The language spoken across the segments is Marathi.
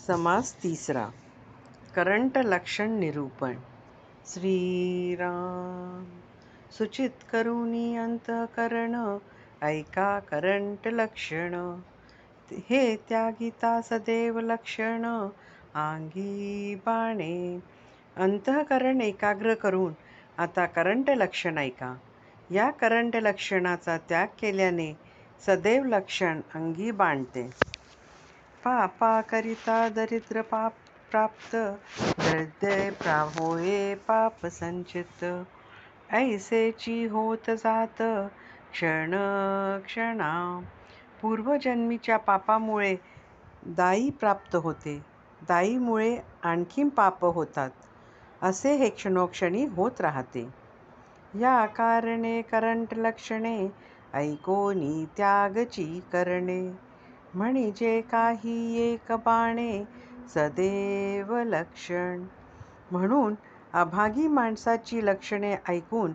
समास तिसरा. करंट लक्षण निरूपण. श्रीराम सुचित करुणी अंतःकरण, ऐका करंट लक्षण. हे त्यागिता सदैव लक्षण, आंगी बाणे. अंतःकरण एकाग्र करून आता करंट लक्षण ऐका. या करंट लक्षणाचा त्याग केल्याने सदैव लक्षण अंगी बाणते. पापा करिता दरिद्र पाप प्राप्त, हृदय होये पाप संचित. ऐसेची होत जात क्षण क्षणा. पूर्वजन्मीच्या पापामुळे दाई प्राप्त होते, दाईमुळे आणखी पाप होतात, असे हे क्षणोक्षणी होत राहते. या कारणे करंट लक्षणे, ऐकोनी त्यागची करणे. म्हणजे काही एक बाणे, सदैव लक्षण. म्हणून अभागी माणसाची लक्षणे ऐकून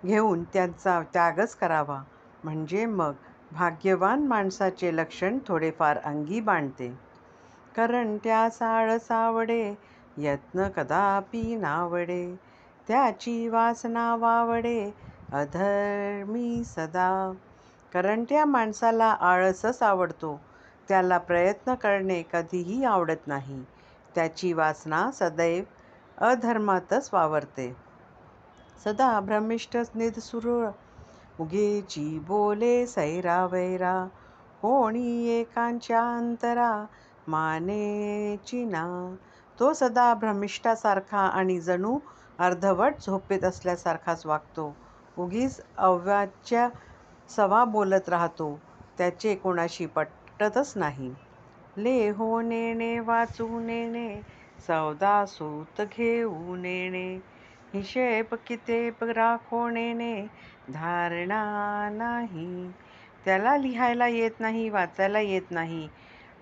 घेऊन त्यांचा त्यागच करावा, म्हणजे मग भाग्यवान माणसाचे लक्षण थोडेफार अंगी बाणते. करंट्यास आळस आवडे, यत्न कदापि नावडे. त्याची वासना वावडे, अधर्मी सदा. करंट्या माणसाला आळसच आवडतो, त्याला प्रयत्न करणे कधीही आवडत नाही. त्याची वासना सदैव अधर्मातच वावरते. सदा भ्रमिष्ठ निधसुर, उगेची बोले सैरावैरा. कोणी एकांच्या अंतरा, मानेची ना. तो सदा भ्रमिष्ठासारखा आणि जणू अर्धवट झोपेत असल्यासारखाच वागतो. उगीच अव्वाच्या सवा बोलत राहतो, त्याचे कोणाशी पटतच नाही. लेहो नेणे वाचू नेणे, सौदा सूत घेऊ नेणे. हिशेब कितेब राखो नेणे, धारणा नाही. त्याला लिहायला येत नाही, वाचायला येत नाही,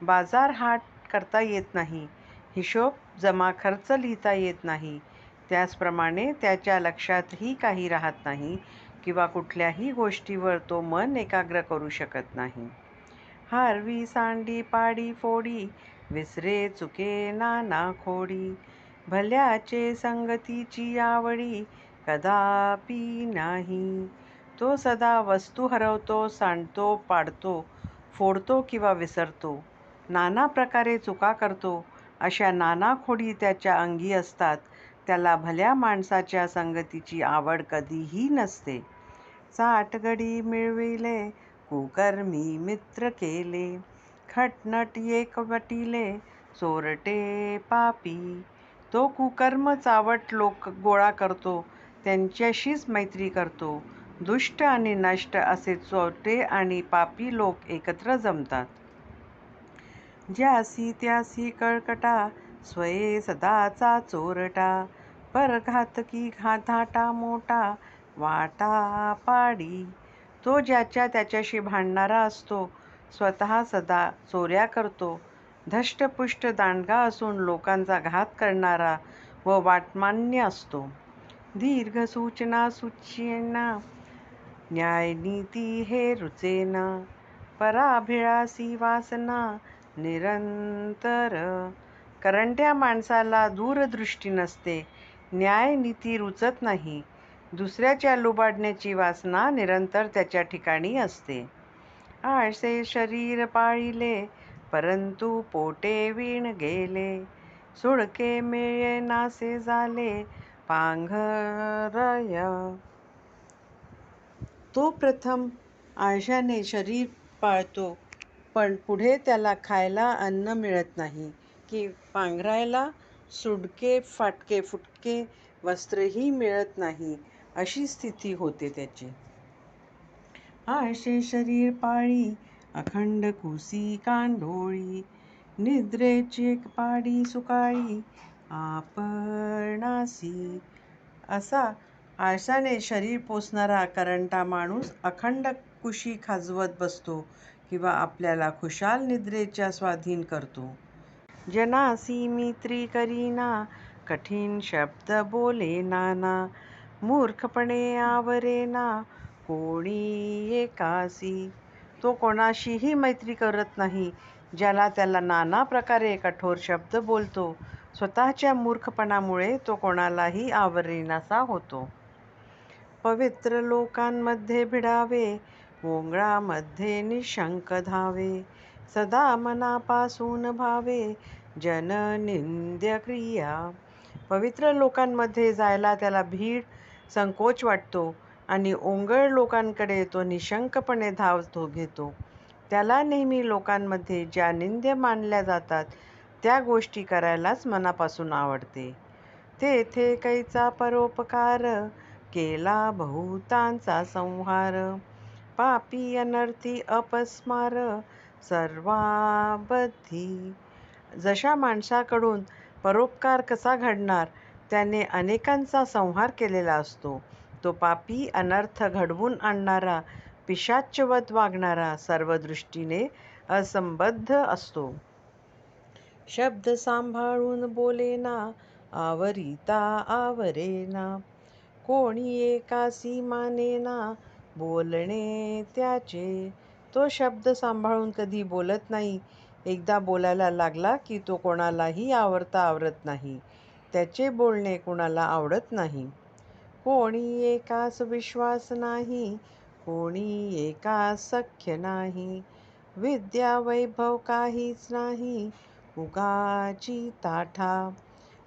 बाजार हाट करता येत नाही, हिशोब जमा खर्च लिहिता येत नाही. त्याचप्रमाणे त्याच्या लक्षातही काही राहत नाही किंवा कुठल्याही गोष्टीवर तो मन एकाग्र करू शकत नाही. हारवी सांडी पाडी फोडी, विसरे चुके नाना खोडी. भल्याचे संगतीची आवडी, कदापि नाही. तो सदा वस्तू हरवतो, सांडतो, पाडतो, फोडतो किंवा विसरतो. नाना प्रकारे चुका करतो. अशा नाना खोडी त्याच्या अंगी असतात. त्याला भल्या माणसाच्या संगतीची आवड कधीही नसते. चाटगडी मिळविले, कुकर्मी मित्र केले. खटनट एकवटिले, चोरटे पापी. तो कुकर्म चावट लोक गोळा करतो, त्यांच्याशीच मैत्री करतो. दुष्ट आणि नष्ट असे चोरटे आणि पापी लोक एकत्र जमतात. ज्यासी त्यासी कळकटा, स्वये सदाचा चोरटा. परघातकी धाटा मोठा, वाटा पाडी. तो ज्याच्या त्याच्याशी भांडणारा असतो, स्वतः सदा चोऱ्या करतो. धष्टपुष्ट दांडगा असून लोकांचा घात करणारा व वाटमान्य असतो. दीर्घ सूचना सुचेना, न्यायनीती हे रुचेना. पराभिळासी वासना, निरंतर. करंट्या माणसाला दूरदृष्टी नसते, न्याय नीती रुचत नाही. दुसऱ्याच्या लुबाडण्याची वासना निरंतर त्याच्या ठिकाणी असते. आळसे शरीर पाळिले, परंतु पोटे वीण गेले. सुळके मिळे नासे झाले, पांघरय. तो प्रथम आळशाने शरीर पाळतो, पण पुढे त्याला खायला अन्न मिळत नाही की पांघरायला सुडके फाटके फुटके वस्त्रही मिळत नाही, अशी स्थिती होते त्याची. आळसे शरीर पाळी, अखंड कुसी कांडोळी. निद्रेची पाडी सुकाळी, आपणासी. असा आळसाने शरीर पोसणारा करंटा माणूस अखंड कुशी खाजवत बसतो किंवा आपल्याला खुशाल निद्रेच्या स्वाधीन करतो. जनासी मैत्री करीना, कठीण शब्द बोले नाना. मूर्खपणे आवरेना, कोणी एकासी. तो कोणाशीही मैत्री करत नाही, ज्याला त्याला नाना प्रकारे कठोर शब्द बोलतो. स्वतःच्या मूर्खपणामुळे तो कोणालाही आवरेनासा होतो. पवित्र लोकांमध्ये भिडावे, ओंगळामध्ये निशंक धावे. सदा मनापासून भावे, जननिंद्य क्रिया. पवित्र लोकांमध्ये जायला त्याला भीड, संकोच वाटतो आणि ओंगळ लोकांकडे तो निशंकपणे धाव घेतो. त्याला नेहमी लोकांमध्ये ज्या निंद्य मानल्या जातात त्या गोष्टी करायलाच मनापासून आवडते. तेथे कैचा परोपकार, केला बहुतांचा संहार. पापी अनर्थी अपस्मार, सर्वाबद्धी. जशा माणसाकडून परोपकार कसा घडणार, त्याने अनेकांचा संहार केलेला असतो. तो पापी, अनर्थ घडवून आणणारा, पिशाच्यवत वागणारा, सर्व दृष्टीने असंबद्ध असतो. शब्द सांभाळून बोलेना, आवरिता आवरेना. कोणी एकासी मानेना, बोलणे त्याचे. तो शब्द सांभाळून कधी बोलत नाही. एकदा बोलायला लागला की तो कोणालाही आवरत नाही. त्याचे बोलणे कोणाला आवडत नाही. कोणी एकास विश्वास नाही, कोणी एकास सख्य नाही. विद्या वैभव काहीच नाही, उगाची ताठा.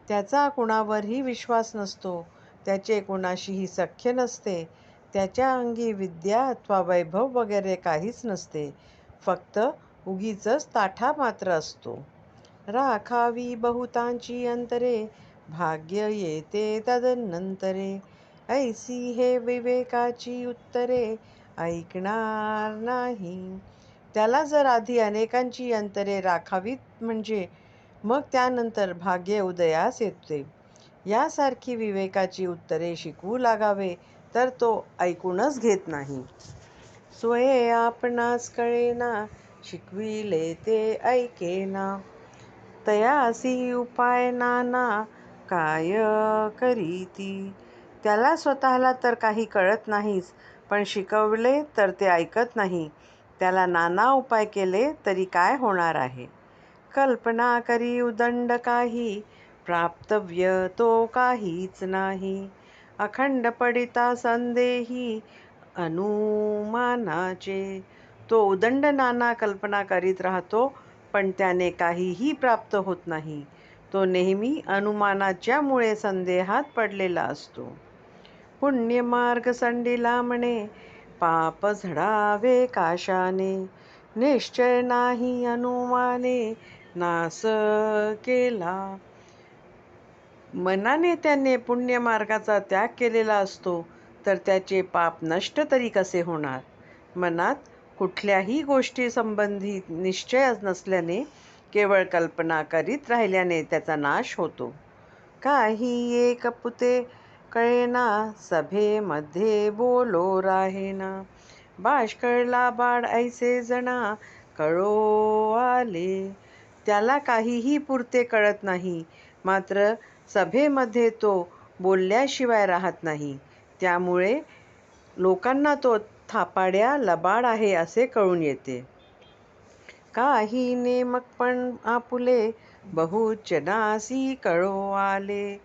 त्याचा कुणावरही विश्वास नसतो, त्याचे कुणाशीही सख्य नसते. त्याच्या अंगी विद्या अथवा वैभव वगैरे काहीच नसते, फक्त उगीचच ताठा मात्र असतो. राखावी बहुतांची अंतरे, भाग्य येते तदनंतरे. ऐसी हे विवेकाची उत्तरे, ऐकणार नाही. त्याला जर आधी अनेकांची अंतरे राखावीत म्हणजे मग त्यानंतर भाग्य उदयास येते. यासारखी विवेकाची उत्तरे शिकवू लागावे तर तो ऐकूनच घेत नाही. स्वये आपणास कळेना, शिकविले ते ऐकेना. तयासी उपाय नाना, काय करीती. त्याला स्वतःला तर काही कळत नाहीच, पण शिकवले तर ते ऐकत नाही. त्याला नाना उपाय केले तरी काय होणार आहे. कल्पना करी उदंड काही, प्राप्तव्य तो काहीच नाही. अखंड पडिता संदेही, अनुमानाचे. तो उदंड नाना कल्पना करीत राहतो, पण त्याने काहीही प्राप्त होत नाही. तो नेहमी अनुमानाच्या मुळे संदेहात पडलेला असतो. पुण्यमार्ग संडिला म्हणे, पाप झडावे काशाने. निश्चय नाही अनुमाने, नास केला. मनाने त्याने पुण्यमार्गाचा त्याग केलेला असतो, तर त्याचे पाप नष्ट तरी कसे होणार. मनात कुठल्याही गोष्टी संबंधी निश्चय नसल्याने, केवळ कल्पना करीत राहिल्याने त्याचा नाश होतो. काही एक पुते कळेना, सभेमध्ये बोलो राहेना. बाष्कळला बाळ ऐसे जना, कळो आले. त्याला काहीही पुरते कळत नाही, मात्र सभेमध्ये तो बोलल्याशिवाय राहत नाही. त्यामुळे लोकांना तो थापाड्या लबाड आहे असे कळून येते. काही नेमकपण आपुले, बहुजनासी कळो आले.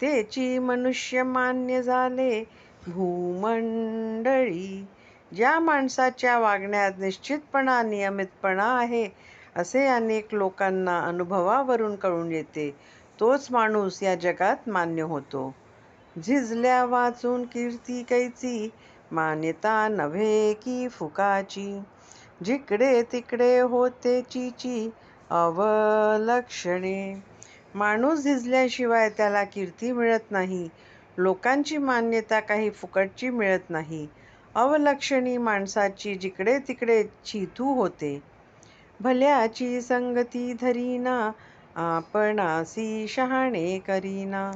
तेची मनुष्य मान्य झाले, भूमंडळी. ज्या माणसाच्या वागण्यात निश्चितपणा, नियमितपणा आहे असे अनेक लोकांना अनुभवावरून कळून येते, तोच माणूस या जगात मान्य होतो. झिजल्या वाचून कीर्ती कैची, मान्यता नव्हे की फुकाची. जिकडे तिकडे होते चीची, अवलक्षणे. माणूस झिजल्याशिवाय त्याला कीर्ती मिळत नाही. लोकांची मान्यता काही फुकटची मिळत नाही. अवलक्षणी माणसाची जिकडे तिकडे चीतू होते. भल्याची संगती धरीना, आपणासी शहाणे करीना.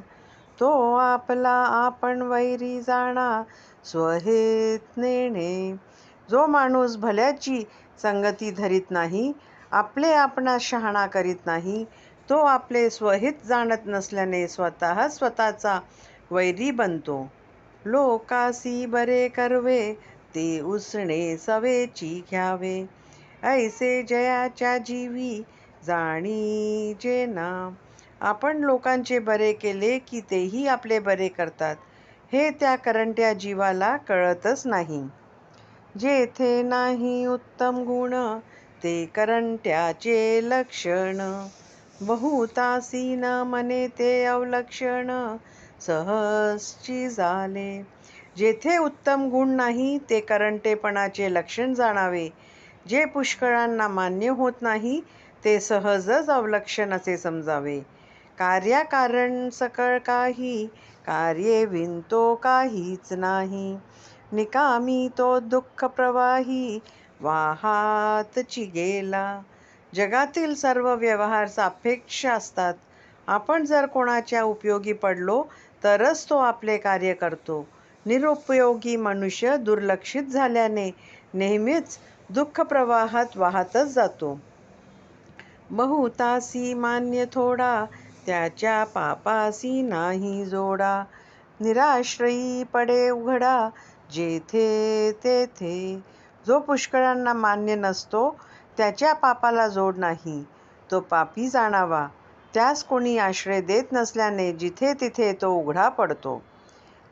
तो आपला आपण वैरी जाणा, स्वहित नेणे. जो माणूस भल्याची संगती धरीत नाही, आपले आपणास शहाणा करीत नाही, तो आपले स्वहित जाणत नसल्याने स्वतःच स्वतःचा वैरी बनतो. लोकासी बरे करवे, ते उसणे सवेची घ्यावे. ऐसे जयाच्या जीवी जाणी जे नाम. आपण लोकांचे बरे केले की तेही आपले बरे करतात, हे त्या करंट्या जीवाला कळतच नाही. जेथे नाही उत्तम गुण ते करंट्याचे लक्षण. बहुतासी न मने ते अवलक्षण सहजची झाले. जेथे उत्तम गुण नाही ते करंटेपणाचे लक्षण जाणावे. जे पुष्कळांना मान्य होत नाही ते सहजच अवलक्षण असे समजावे. कार्याकारण सकळ काही कार्ये विणतो काहीच नाही. निकामी तो दुःख प्रवाही वाहातची गेला. जगातील सर्व व्यवहार सापेक्ष असतात. आपण जर कोणाच्या उपयोगी पडलो तरच तो आपले कार्य करतो. निरुपयोगी मनुष्य दुर्लक्षित झाल्याने नेहमीच दुःख प्रवाहात वाहतच जातो. बहुतासी मान्य थोडा त्याच्या पापासी नाही जोडा. निराश्रयी पडे उघडा जेथे तेथे. जो पुष्कळांना मान्य नसतो त्याच्या पापाला जोड नाही, तो पापी जाणावा. त्यास कोणी आश्रय देत नसल्याने जिथे तिथे तो उघडा पडतो.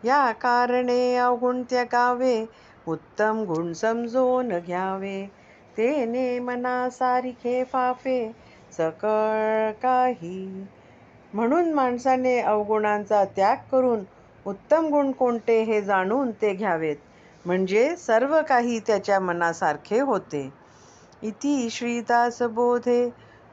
या कारणे अवगुण त्यागावे उत्तम गुण समजून घ्यावे. तेने मना सारिखे फाफे सकळ काही. म्हणून माणसाने अवगुणांचा त्याग करून उत्तम गुण कोणते हे जाणून ते घ्यावेत, म्हणजे सर्व काही त्याच्या मनासारखे होते. इति श्री दासबोधे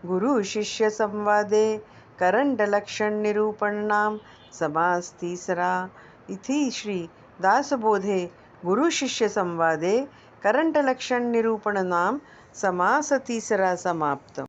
गुरु शिष्य संवादे करंट लक्षण निरूपण नाम समास तीसरा. इति श्री दासबोधे गुरु शिष्य संवादे करंट लक्षण निरूपण नाम समास तीसरा समाप्त.